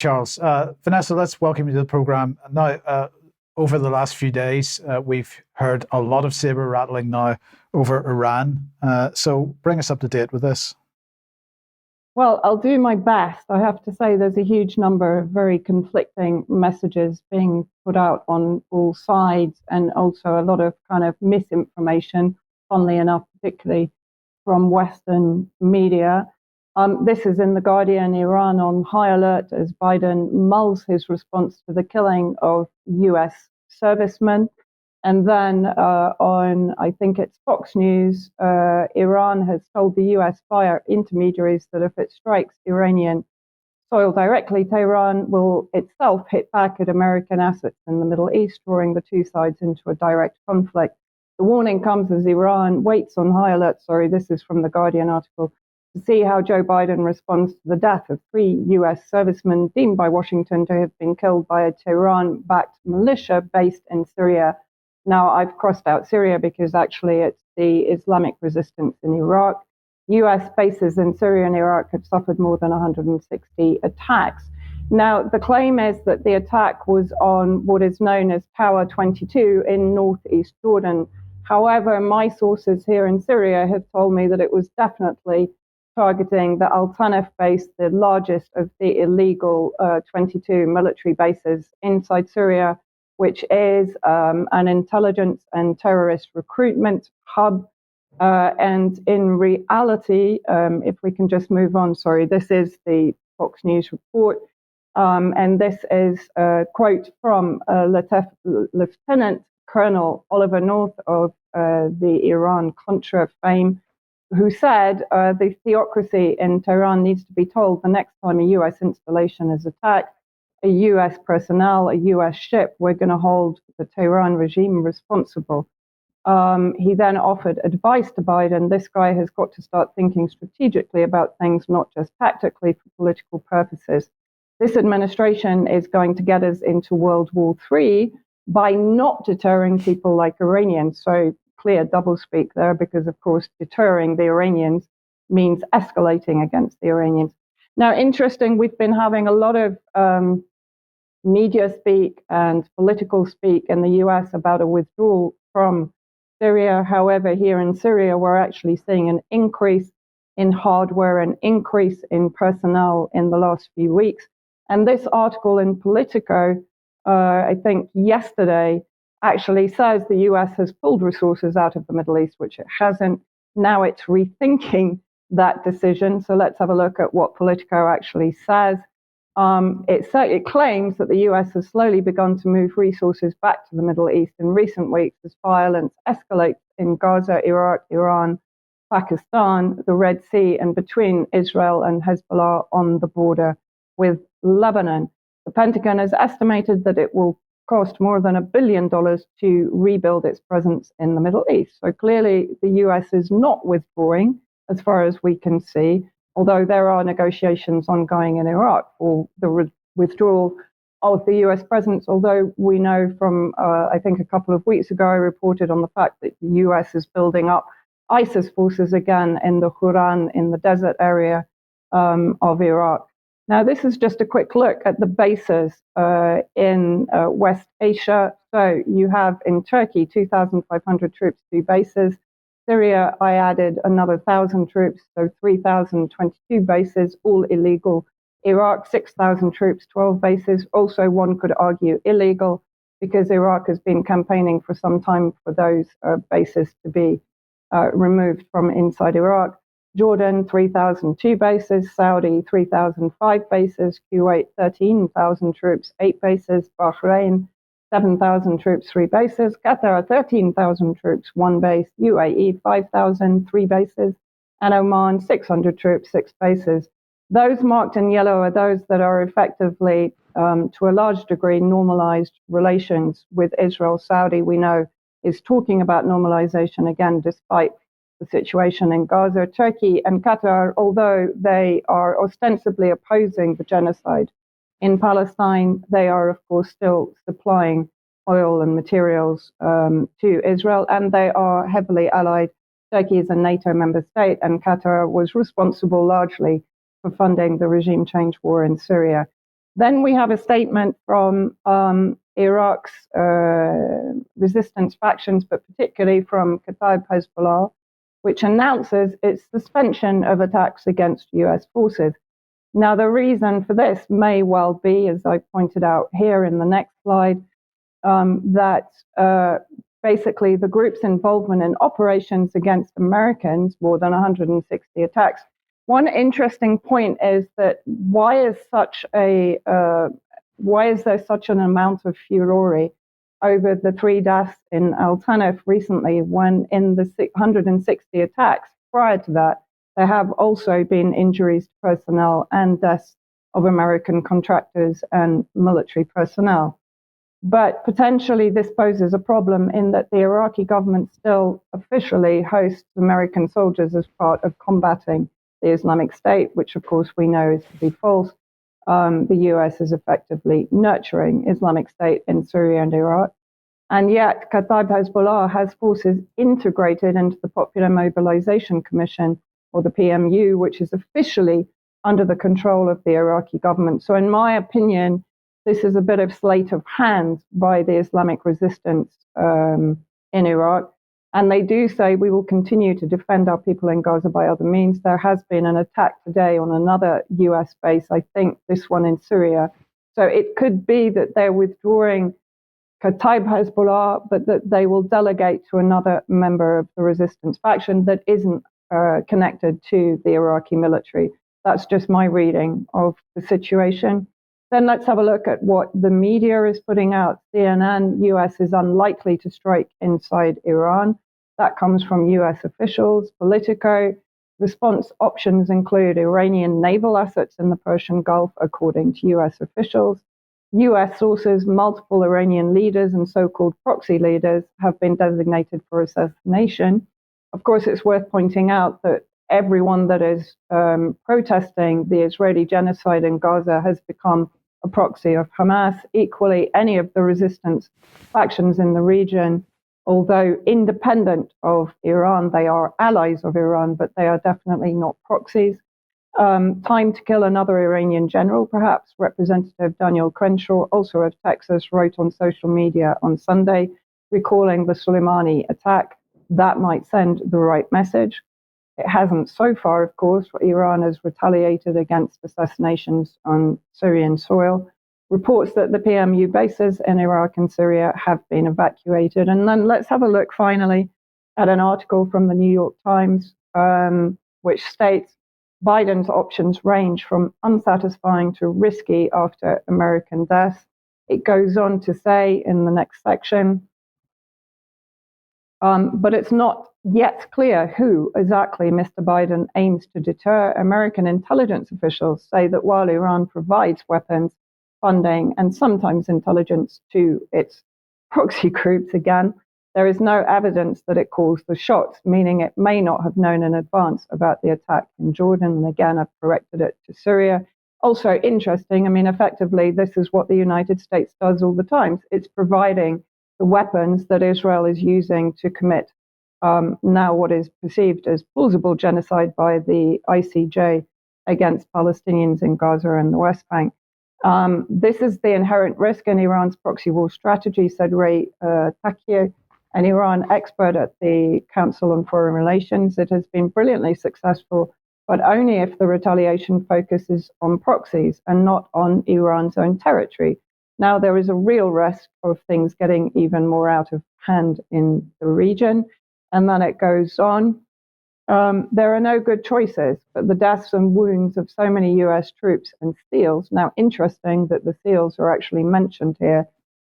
Charles. Vanessa, let's welcome you to the program. Now, over the last few days, we've heard a lot of saber rattling now over Iran. So bring us up to date with this. Well, I'll do my best. I have to say there's a huge number of very conflicting messages being put out on all sides, and also a lot of kind of misinformation, funnily enough, particularly from Western media. This is in The Guardian. Iran on high alert as Biden mulls his response to the killing of US servicemen. And then on, I think it's Fox News, Iran has told the US fire intermediaries that if it strikes Iranian soil directly, Tehran will itself hit back at American assets in the Middle East, drawing the two sides into a direct conflict. The warning comes as Iran waits on high alert. This is from the Guardian article, to see how Joe Biden responds to the death of 3 US servicemen deemed by Washington to have been killed by a Tehran-backed militia based in Syria. Now, I've crossed out Syria because actually it's the Islamic resistance in Iraq. US bases in Syria and Iraq have suffered more than 160 attacks. Now, the claim is that the attack was on what is known as Tower 22 in northeast Jordan. However, my sources here in Syria have told me that it was definitely targeting the Al Tanf base, the largest of the illegal 22 military bases inside Syria, which is an intelligence and terrorist recruitment hub. And in reality, if we can just move on, this is the Fox News report. And this is a quote from Lieutenant Colonel Oliver North of the Iran-Contra fame, who said the theocracy in Tehran needs to be told the next time a US installation is attacked, a US personnel, a US ship, we're going to hold the Tehran regime responsible. He then offered advice to Biden. This guy has got to start thinking strategically about things, not just tactically for political purposes. This administration is going to get us into World War III by not deterring people like Iranians. So clear doublespeak there, because, of course, deterring the Iranians means escalating against the Iranians. Now, interesting, we've been having a lot of media speak and political speak in the US about a withdrawal from Syria. However, here in Syria, we're actually seeing an increase in hardware, an increase in personnel in the last few weeks. And this article in Politico, I think yesterday, actually says the US has pulled resources out of the Middle East, which it hasn't. Now it's rethinking that decision. So let's have a look at what Politico actually says. It claims that the US has slowly begun to move resources back to the Middle East in recent weeks as violence escalates in Gaza, Iraq, Iran, Pakistan, the Red Sea, and between Israel and Hezbollah on the border with Lebanon. The Pentagon has estimated that it will cost more than $1 billion to rebuild its presence in the Middle East. So clearly the US is not withdrawing as far as we can see, although there are negotiations ongoing in Iraq for the withdrawal of the US presence. Although we know from, I think a couple of weeks ago, I reported on the fact that the US is building up ISIS forces again in the Huran, in the desert area of Iraq. Now, this is just a quick look at the bases in West Asia. So you have in Turkey 2,500 troops, 2 bases. Syria, I added another 1,000 troops, so 3,022 bases, all illegal. Iraq, 6,000 troops, 12 bases. Also, one could argue illegal, because Iraq has been campaigning for some time for those bases to be removed from inside Iraq. Jordan, 3,002 bases. Saudi, 3,005 bases. Kuwait, 13,000 troops, 8 bases. Bahrain, 7,000 troops, 3 bases. Qatar, 13,000 troops, 1 base. UAE, 5,000, 3 bases. And Oman, 600 troops, 6 bases. Those marked in yellow are those that are effectively, to a large degree, normalized relations with Israel. Saudi, we know, is talking about normalization again, despite the situation in Gaza. Turkey and Qatar, although they are ostensibly opposing the genocide in Palestine, they are, of course, still supplying oil and materials to Israel, and they are heavily allied. Turkey is a NATO member state, and Qatar was responsible largely for funding the regime change war in Syria. Then we have a statement from Iraq's resistance factions, but particularly from Kataib Hezbollah, which announces its suspension of attacks against US forces. Now, the reason for this may well be, as I pointed out here in the next slide, that basically the group's involvement in operations against Americans, more than 160 attacks. One interesting point is that why is there such an amount of furore over the 3 deaths in Al Tanf recently, when in the 160 attacks prior to that, there have also been injuries to personnel and deaths of American contractors and military personnel. But potentially this poses a problem in that the Iraqi government still officially hosts American soldiers as part of combating the Islamic State, which of course we know is to be false. The US is effectively nurturing Islamic State in Syria and Iraq. And yet Kataib Hezbollah has forces integrated into the Popular Mobilization Commission, or the PMU, which is officially under the control of the Iraqi government. So in my opinion, this is a bit of sleight of hand by the Islamic resistance in Iraq. And they do say we will continue to defend our people in Gaza by other means. There has been an attack today on another US base, I think this one in Syria. So it could be that they're withdrawing Kataib Hezbollah, but that they will delegate to another member of the resistance faction that isn't connected to the Iraqi military. That's just my reading of the situation. Then let's have a look at what the media is putting out. CNN, US is unlikely to strike inside Iran. That comes from US officials. Politico, response options include Iranian naval assets in the Persian Gulf, according to US officials. US sources, multiple Iranian leaders and so-called proxy leaders have been designated for assassination. Of course, it's worth pointing out that everyone that is protesting the Israeli genocide in Gaza has become a proxy of Hamas. Equally, any of the resistance factions in the region, although independent of Iran, they are allies of Iran, but they are definitely not proxies. Time to kill another Iranian general, perhaps. Representative Daniel Crenshaw, also of Texas, wrote on social media on Sunday, recalling the Soleimani attack. That might send the right message. It hasn't so far, of course. Iran has retaliated against assassinations on Syrian soil. Reports that the PMU bases in Iraq and Syria have been evacuated. And then let's have a look finally at an article from the New York Times, which states Biden's options range from unsatisfying to risky after American deaths. It goes on to say in the next section, but it's not yet clear who exactly Mr. Biden aims to deter. American intelligence officials say that while Iran provides weapons, funding, and sometimes intelligence to its proxy groups, again, there is no evidence that it calls the shots, meaning it may not have known in advance about the attack in Jordan. And again, I've corrected it to Syria. Also interesting, I mean, effectively, this is what the United States does all the time. It's providing the weapons that Israel is using to commit now what is perceived as plausible genocide by the ICJ against Palestinians in Gaza and the West Bank. This is the inherent risk in Iran's proxy war strategy, said Ray Takio, an Iran expert at the Council on Foreign Relations. It has been brilliantly successful, but only if the retaliation focuses on proxies and not on Iran's own territory. Now, there is a real risk of things getting even more out of hand in the region. And then it goes on. There are no good choices, but the deaths and wounds of so many US troops and SEALs. Now, interesting that the SEALs are actually mentioned here.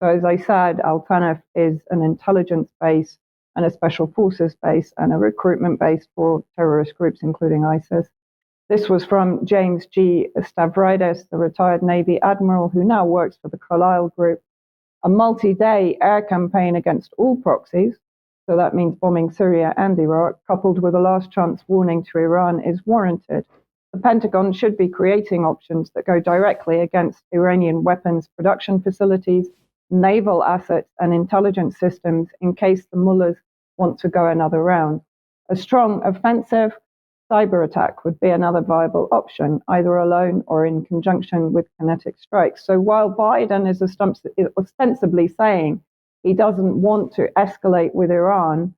So as I said, Al Tanf is an intelligence base and a special forces base and a recruitment base for terrorist groups, including ISIS. This was from James G. Stavridis, the retired Navy admiral who now works for the Carlyle Group. A multi-day air campaign against all proxies, so that means bombing Syria and Iraq, coupled with a last chance warning to Iran, is warranted. The Pentagon should be creating options that go directly against Iranian weapons production facilities, naval assets, and intelligence systems in case the mullahs want to go another round. A strong offensive cyber attack would be another viable option, either alone or in conjunction with kinetic strikes. So while Biden is ostensibly saying he doesn't want to escalate with Iran,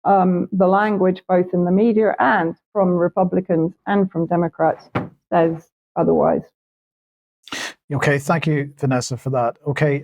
the language both in the media and from Republicans and from Democrats says otherwise. Okay, thank you, Vanessa, for that. Okay,